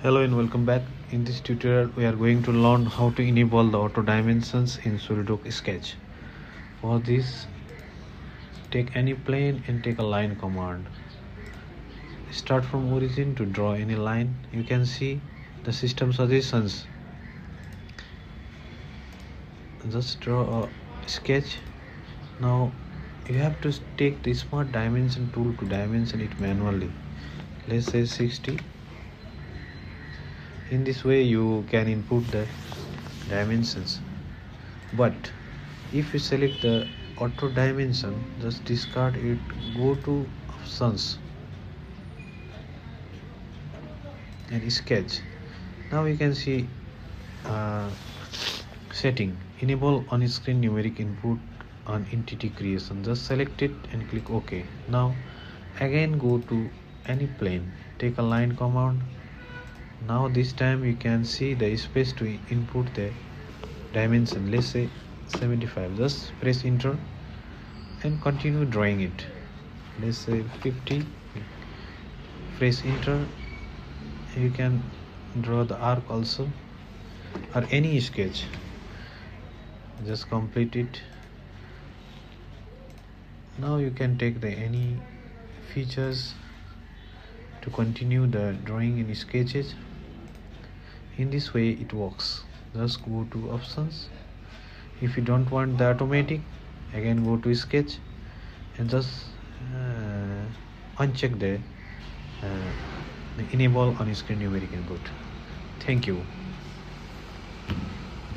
Hello and welcome back. In this tutorial we are going to learn how to enable the auto dimensions in SOLIDWORKS Sketch. For this, take any plane and take a line command. Start from origin to draw any line. You can see the system suggestions. Just draw a sketch. Now you have to take the smart dimension tool to dimension it manually. Let's say 60. In this way you can input the dimensions, but if you select the auto dimension, just discard it, go to options and sketch. Now you can see setting, enable on screen numeric input on entity creation. Just select it and click OK. Now again go to any plane, take a line command. Now this time you can see the space to input the dimension. Let's say 75. Just press enter and continue drawing it. Let's say 50. Press enter. You can draw the arc also or any sketch. Just complete it. Now you can take the any features to continue the drawing in sketches. In this way it works. Just go to options. If you don't want the automatic, again go to sketch and just uncheck the enable on screen numeric input. Thank you.